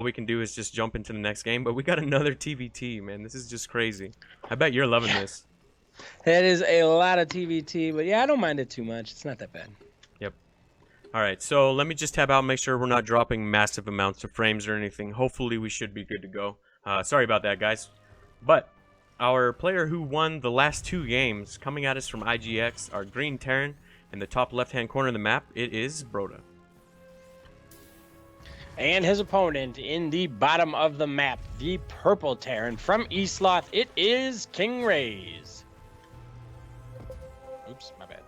we can do is just jump into the next game. But we got another TVT, man. This is just crazy. I bet you're loving this. It is a lot of TVT, but yeah, I don't mind it too much. It's not that bad. Yep. All right, so let me just tab out and make sure we're not dropping massive amounts of frames or anything. Hopefully we should be good to go. Sorry about that, guys. But our player who won the last 2 games, coming at us from iGx, our green Terran, in the top left-hand corner of the map, it is Broda. And his opponent in the bottom of the map, the purple Terran from eSloth, it is KingRaze. Oops, my bad.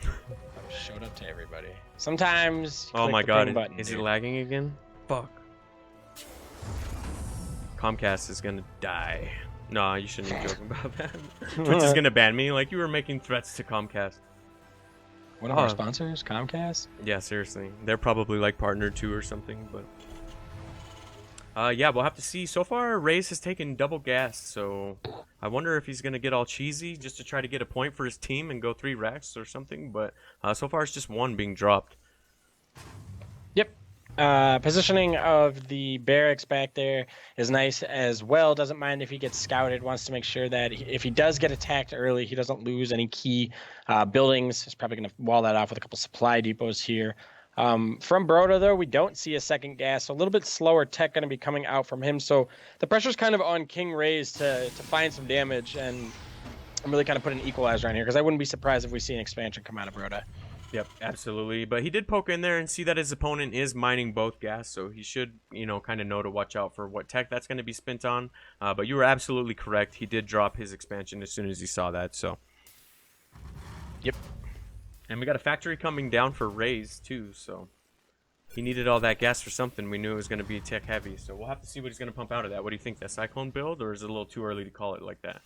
I showed up to everybody. Sometimes. Oh my god, button, is dude. it lagging again? Fuck. Comcast is gonna die. No, you shouldn't be joking about that. Twitch is gonna ban me, like you were making threats to Comcast. One of our sponsors, Comcast? Yeah, seriously. They're probably like partnered too or something, but... yeah, we'll have to see. So far, Raze has taken double gas, so... I wonder if he's going to get all cheesy just to try to get a point for his team and go 3 racks or something, but so far it's just 1 being dropped. Yep. Positioning of the barracks back there is nice as well. Doesn't mind if he gets scouted. Wants to make sure that if he does get attacked early, he doesn't lose any key buildings. He's probably going to wall that off with a couple supply depots here. From Broda, though, we don't see a second gas. So a little bit slower tech going to be coming out from him. So the pressure's kind of on KingRaze to find some damage and really kind of put an equalizer on here, because I wouldn't be surprised if we see an expansion come out of Broda. Yep, absolutely. But he did poke in there and see that his opponent is mining both gas, so he should, you know, kind of know to watch out for what tech that's going to be spent on. But you were absolutely correct. He did drop his expansion as soon as he saw that, so... Yep. And we got a factory coming down for Raze, too, so... He needed all that gas for something. We knew it was going to be tech heavy, so we'll have to see what he's going to pump out of that. What do you think, that Cyclone build, or is it a little too early to call it like that?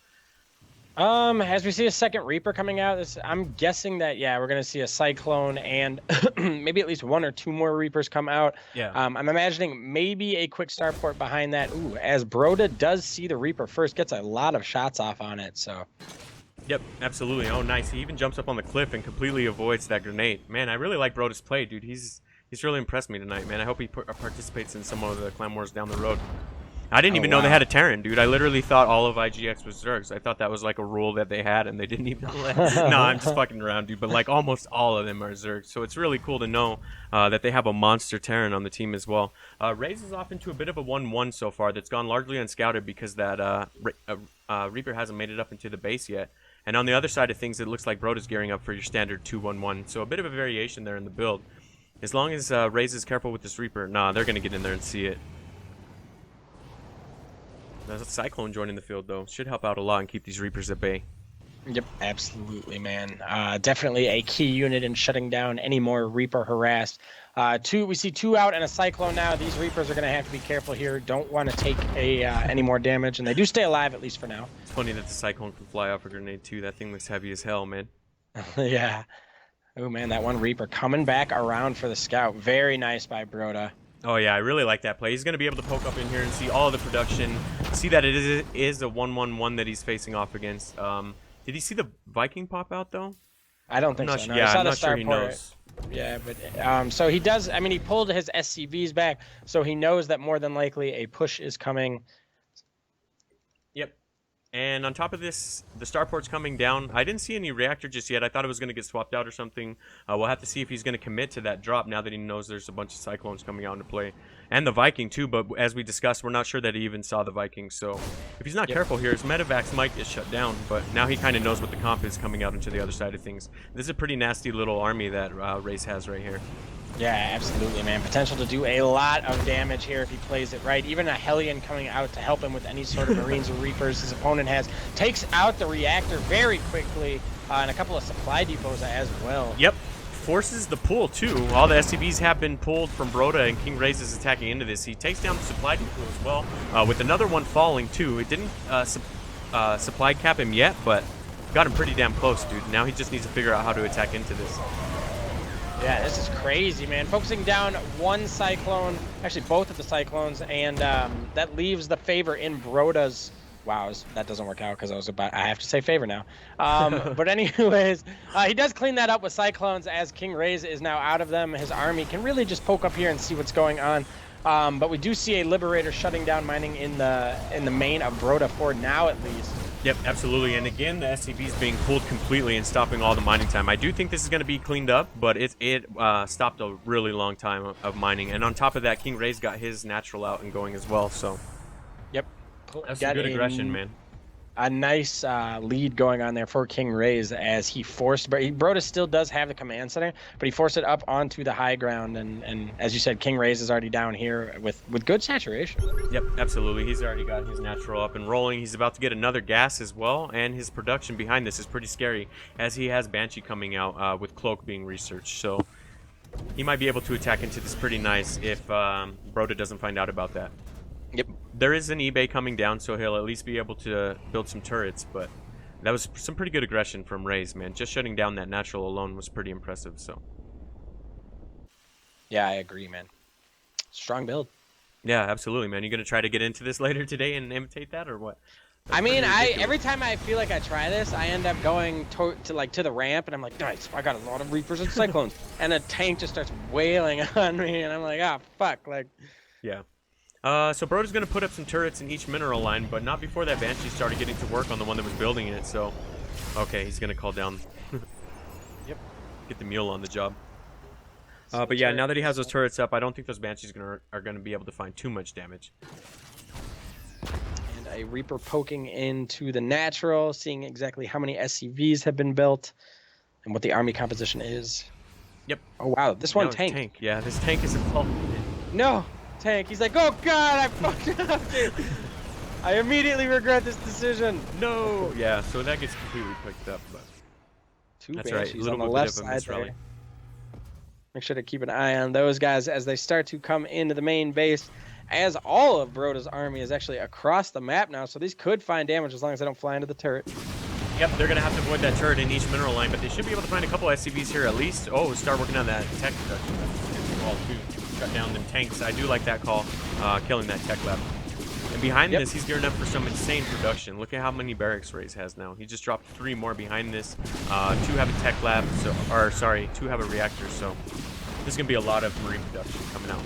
As we see a second Reaper coming out, I'm guessing that, yeah, we're going to see a Cyclone and maybe at least 1 or 2 more Reapers come out. Yeah. I'm imagining maybe a quick starport behind that. Ooh, as Broda does see the Reaper first, gets a lot of shots off on it, so... Yep, absolutely. Oh, nice. He even jumps up on the cliff and completely avoids that grenade. Man, I really like Broda's play, dude. He's really impressed me tonight, man. I hope he participates in some of the Clan Wars down the road. I didn't even know they had a Terran, dude. I literally thought all of iGx was Zergs. I thought that was like a rule that they had, and they didn't even let... No, I'm just fucking around, dude. But like almost all of them are Zergs. So it's really cool to know that they have a monster Terran on the team as well. Raze is off into a bit of a 1-1 so far that's gone largely unscouted because that Reaper hasn't made it up into the base yet. And on the other side of things, it looks like Broda's gearing up for your standard 2-1-1. So a bit of a variation there in the build. As long as Raze is careful with this Reaper, nah, they're going to get in there and see it. There's a Cyclone joining the field, though. Should help out a lot and keep these Reapers at bay. Yep, absolutely, man. Definitely a key unit in shutting down any more Reaper harassed. We see 2 out and a Cyclone now. These Reapers are going to have to be careful here. Don't want to take any more damage, and they do stay alive, at least for now. It's funny that the Cyclone can fly off a grenade, too. That thing looks heavy as hell, man. Yeah. Oh, man, that one Reaper coming back around for the scout. Very nice by Broda. Oh, yeah, I really like that play. He's going to be able to poke up in here and see all of the production. See that it is a 1-1-1 that he's facing off against. Did he see the Viking pop out, though? I don't think so. No, yeah, I'm not sure he knows. Yeah, but so he does. I mean, he pulled his SCVs back, so he knows that more than likely a push is coming. Yep. And on top of this, the starport's coming down. I didn't see any reactor just yet. I thought it was going to get swapped out or something. We'll have to see if he's going to commit to that drop now that he knows there's a bunch of Cyclones coming out into play. And the Viking, too, but as we discussed, we're not sure that he even saw the Viking. So if he's not careful here, his medevacs might get shut down. But now he kind of knows what the comp is coming out into the other side of things. This is a pretty nasty little army that Raze has right here. Yeah, absolutely, man. Potential to do a lot of damage here if he plays it right. Even a Hellion coming out to help him with any sort of Marines or Reapers his opponent has. Takes out the reactor very quickly, and a couple of supply depots as well. Yep. Forces the pull, too. All the SCVs have been pulled from Broda, and KingRaze is attacking into this. He takes down the supply depot as well, with another one falling, too. It didn't supply cap him yet, but got him pretty damn close, dude. Now he just needs to figure out how to attack into this. Yeah, this is crazy, man. Focusing down one Cyclone, actually both of the Cyclones, and that leaves the favor in Broda's. Wow, that doesn't work out because I have to say favor now. But anyways, he does clean that up with Cyclones as KingRaze is now out of them. His army can really just poke up here and see what's going on. But we do see a Liberator shutting down mining in the main of Broda for now, at least. Yep, absolutely. And again, the SCV is being pulled completely and stopping all the mining time. I do think this is going to be cleaned up, but it stopped a really long time of mining. And on top of that, KingRaze got his natural out and going as well. So, yep, that's some good aggression, man. A nice lead going on there for KingRaze as he forced, but Broda still does have the command center, but he forced it up onto the high ground, and as you said, KingRaze is already down here with good saturation. Yep, absolutely. He's already got his natural up and rolling. He's about to get another gas as well, and his production behind this is pretty scary, as he has Banshee coming out with Cloak being researched, so he might be able to attack into this pretty nice if Broda doesn't find out about that. Yep. There is an eBay coming down, so he'll at least be able to build some turrets, but that was some pretty good aggression from Raze, man. Just shutting down that natural alone was pretty impressive, so. Yeah, I agree, man. Strong build. Yeah, absolutely, man. You gonna try to get into this later today and imitate that, or what? I mean, every time I feel like I try this, I end up going to the ramp, and I'm like, nice, I got a lot of Reapers and Cyclones, and a tank just starts wailing on me, and I'm like, ah, fuck, like. Yeah. So Broda's going to put up some turrets in each mineral line, but not before that Banshee started getting to work on the one that was building it, so... Okay, he's going to call down... Yep. Get the mule on the job. But yeah, now that he has those turrets up, I don't think those Banshees are going to be able to find too much damage. And a Reaper poking into the natural, seeing exactly how many SCVs have been built, and what the army composition is. Yep. Oh wow, this one tank. Yeah, this tank is involved. No! Tank. He's like, oh god, I fucked up, dude. I immediately regret this decision. No. Yeah, so that gets completely picked up, but two that's Banshees right. A little on the bit left of a side misrally. there. Make sure to keep an eye on those guys as they start to come into the main base. As all of Broda's army is actually across the map now, so these could find damage as long as they don't fly into the turret. Yep, they're going to have to avoid that turret in each mineral line, but they should be able to find a couple SCVs here at least. Oh, start working on that tech production. Well, too. Shut down them tanks. I do like that call, killing that tech lab. And behind this, he's gearing up for some insane production. Look at how many barracks Raze has now. He just dropped 3 more behind this. 2 have a tech lab, so, or sorry, 2 have a reactor, so there's going to be a lot of marine production coming out.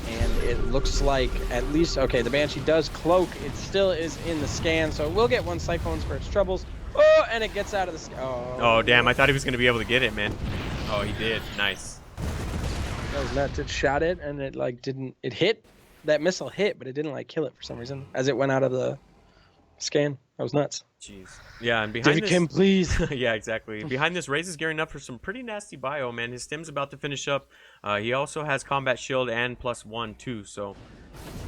And it looks like at least, okay, the Banshee does cloak. It still is in the scan, so it will get 1 Cyclones for its troubles. Oh, and it gets out of the scan. Oh, damn, I thought he was going to be able to get it, man. Oh, he did. Nice. That was nuts. It shot it, and it like didn't. It hit. That missile hit, but it didn't like kill it for some reason as it went out of the scan. That was nuts. Jeez. Yeah, and behind Kim, please. Yeah, exactly. Behind this, Raze is gearing up for some pretty nasty bio, man. His stim's about to finish up. He also has combat shield and +1 too. So,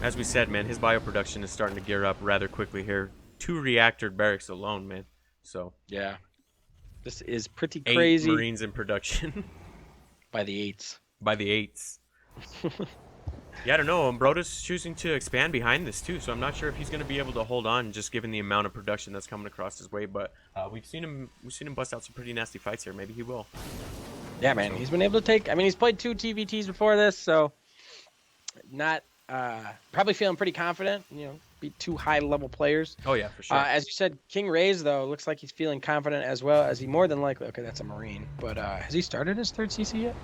as we said, man, his bio production is starting to gear up rather quickly here. 2 reactor barracks alone, man. So yeah, this is pretty crazy. 8 Marines in production. By the 8s. By the 8s. Yeah, I don't know. Broda's choosing to expand behind this too, so I'm not sure if he's going to be able to hold on, just given the amount of production that's coming across his way. But we've seen him bust out some pretty nasty fights here. Maybe he will. Yeah, man, he's been able to take. I mean, he's played 2 TVTs before this, so not probably feeling pretty confident. You know, beat 2 high-level players. Oh yeah, for sure. As you said, KingRaze though looks like he's feeling confident as well, as he more than likely. Okay, that's a Marine, but has he started his 3rd CC yet?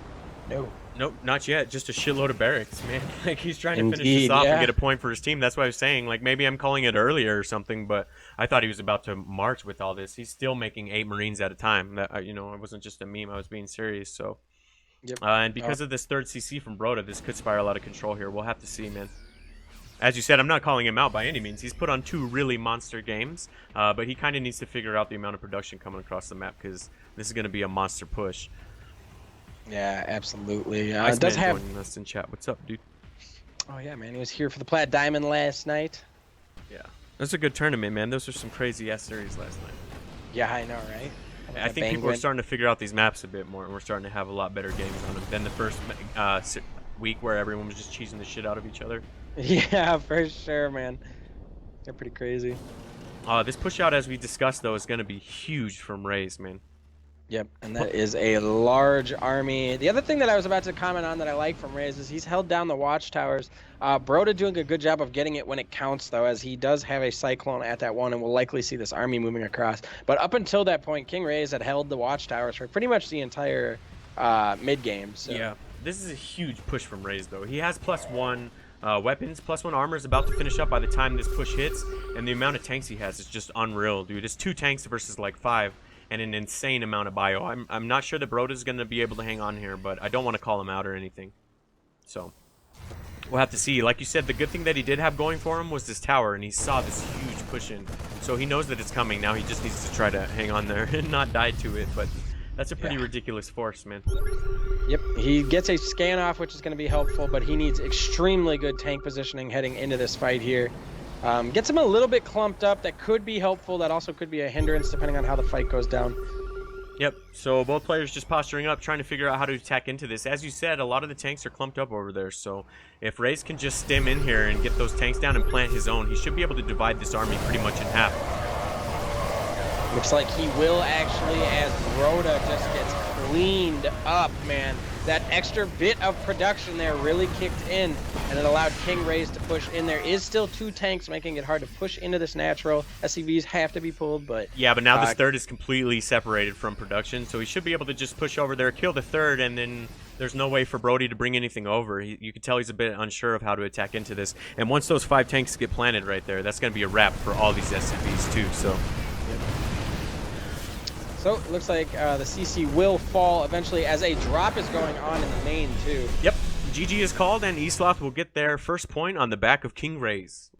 No. Nope, not yet. Just a shitload of barracks, man. Like, he's trying to finish Indeed, this off yeah. and get a point for his team. That's why I was saying, like, maybe I'm calling it earlier or something, but I thought he was about to march with all this. He's still making 8 Marines at a time. That, you know, it wasn't just a meme. I was being serious, so. Yep. And because of this 3rd CC from Broda, this could spiral out of control here. We'll have to see, man. As you said, I'm not calling him out by any means. He's put on 2 really monster games, but he kind of needs to figure out the amount of production coming across the map, because this is going to be a monster push. Yeah, absolutely. Nice does man have. joining us in chat. What's up, dude? Oh yeah, man, he was here for the Plat Diamond last night. Yeah, that's a good tournament, man. Those were some crazy ass series last night. Yeah, I know, right? I think people are starting to figure out these maps a bit more, and we're starting to have a lot better games on them than the first week where everyone was just cheesing the shit out of each other. Yeah, for sure, man. They're pretty crazy. This push out, as we discussed, though, is going to be huge from Raze, man. Yep, and that is a large army. The other thing that I was about to comment on that I like from Raze is he's held down the watchtowers. Broda doing a good job of getting it when it counts, though, as he does have a Cyclone at that one, and we'll likely see this army moving across. But up until that point, KingRaze had held the watchtowers for pretty much the entire mid-game. So. Yeah, This is a huge push from Raze, though. He has +1 weapons, +1 armor is about to finish up by the time this push hits, and the amount of tanks he has is just unreal, dude. It's 2 tanks versus like 5, and an insane amount of bio. I'm not sure that Broda's going to be able to hang on here, but I don't want to call him out or anything. So we'll have to see. Like you said, the good thing that he did have going for him was this tower, and he saw this huge push in. So he knows that it's coming. Now he just needs to try to hang on there and not die to it, but that's a pretty ridiculous force, man. Yep, he gets a scan off, which is going to be helpful, but he needs extremely good tank positioning heading into this fight here. Gets him a little bit clumped up. That could be helpful. That also could be a hindrance depending on how the fight goes down. Yep, so both players just posturing up, trying to figure out how to attack into this. As you said, a lot of the tanks are clumped up over there, so if Raze can just stem in here and get those tanks down and plant his own, he should be able to divide this army pretty much in half. Looks like he will actually, as Broda just gets cleaned up, man. That extra bit of production there really kicked in, and it allowed KingRaze to push in. There is still 2 tanks, making it hard to push into this natural. SCVs have to be pulled, but... Yeah, but now this third is completely separated from production, so he should be able to just push over there, kill the third, and then there's no way for Brody to bring anything over. You can tell he's a bit unsure of how to attack into this. And once those 5 tanks get planted right there, that's going to be a wrap for all these SCVs too, so... So it looks like the CC will fall eventually as a drop is going on in the main too. Yep, GG is called, and eSloth will get their first point on the back of KingRaze.